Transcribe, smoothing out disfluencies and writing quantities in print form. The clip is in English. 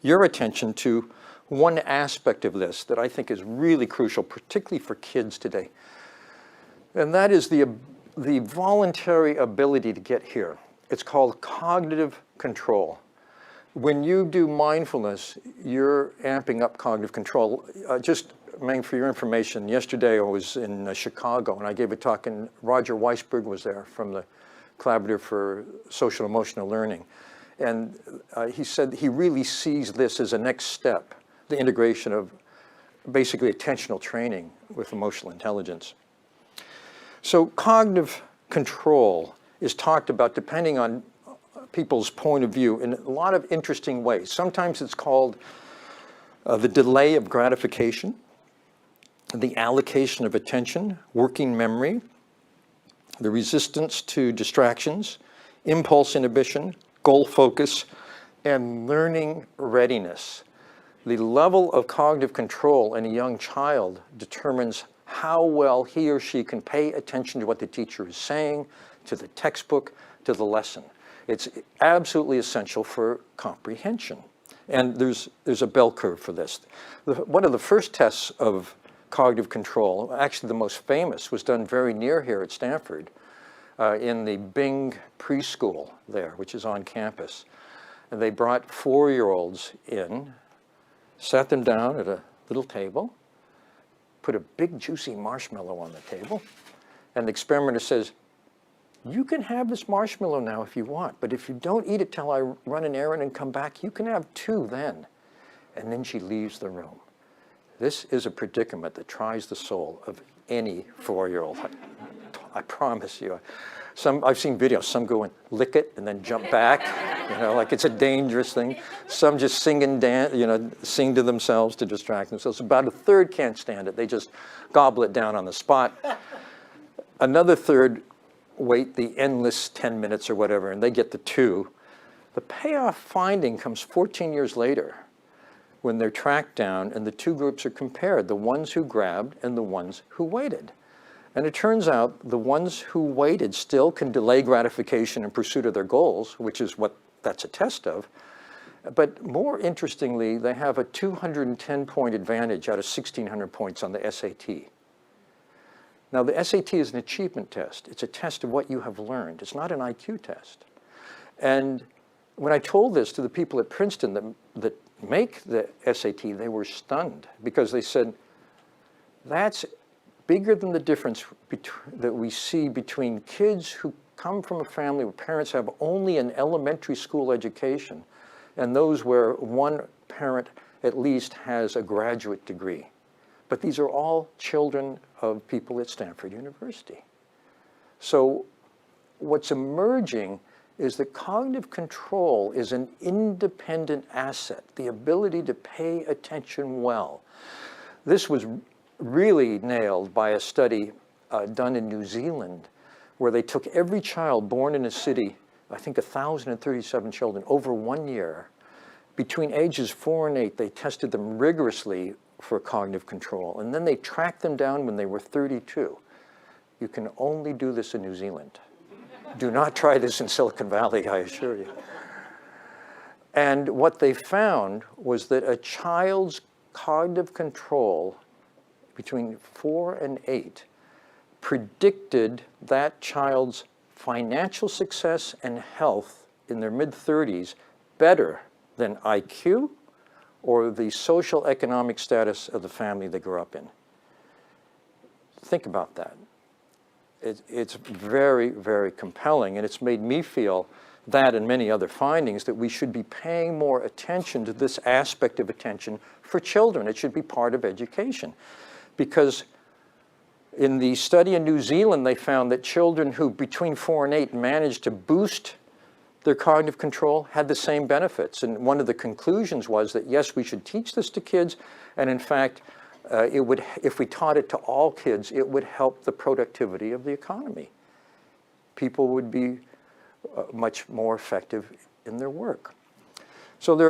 your attention to one aspect of this that I think is really crucial, particularly for kids today. And that is the voluntary ability to get here. It's called cognitive control. When you do mindfulness, you're amping up cognitive control. Just, Meng, for your information, yesterday I was in Chicago and I gave a talk, and Roger Weisberg was there from the Collaborative for Social Emotional Learning. And he said he really sees this as a next step, the integration of basically attentional training with emotional intelligence. So cognitive control is talked about depending on people's point of view in a lot of interesting ways. Sometimes it's called the delay of gratification, the allocation of attention, working memory, the resistance to distractions, impulse inhibition, goal focus, and learning readiness. The level of cognitive control in a young child determines how well he or she can pay attention to what the teacher is saying, to the textbook, to the lesson. It's absolutely essential for comprehension. And there's a bell curve for this. One of the first tests of cognitive control, actually the most famous, was done very near here at Stanford in the Bing preschool there, which is on campus. And they brought 4-year-olds in, sat them down at a little table, put a big juicy marshmallow on the table, and the experimenter says, you can have this marshmallow now if you want, but if you don't eat it till I run an errand and come back, you can have 2 then. And then she leaves the room. This is a predicament that tries the soul of any 4-year-old. I promise you. I've seen videos, some go and lick it and then jump back, like it's a dangerous thing. Some just sing and dance, sing to themselves to distract themselves. About a third can't stand it. They just gobble it down on the spot. Another third wait the endless 10 minutes or whatever, and they get the 2. The payoff finding comes 14 years later when they're tracked down and the 2 groups are compared, the ones who grabbed and the ones who waited. And it turns out the ones who waited still can delay gratification in pursuit of their goals, which is what that's a test of. But more interestingly, they have a 210-point advantage out of 1,600 points on the SAT. Now, the SAT is an achievement test. It's a test of what you have learned. It's not an IQ test. And when I told this to the people at Princeton that make the SAT, they were stunned because they said, that's bigger than the difference that we see between kids who come from a family where parents have only an elementary school education and those where one parent at least has a graduate degree. But these are all children of people at Stanford University. So what's emerging is that cognitive control is an independent asset, the ability to pay attention well. This was really nailed by a study done in New Zealand, where they took every child born in a city, I think 1,037 children, over 1 year. Between ages 4 and 8, they tested them rigorously for cognitive control, and then they tracked them down when they were 32. You can only do this in New Zealand. Do not try this in Silicon Valley, I assure you. And what they found was that a child's cognitive control between 4 and 8 predicted that child's financial success and health in their mid-30s better than IQ or the social economic status of the family they grew up in. Think about that. It's very, very compelling, and it's made me feel that and many other findings that we should be paying more attention to this aspect of attention for children. It should be part of education. Because in the study in New Zealand, they found that children who between 4 and 8 managed to boost their cognitive control had the same benefits. And one of the conclusions was that, yes, we should teach this to kids, and in fact, if we taught it to all kids, it would help the productivity of the economy. People would be much more effective in their work. So there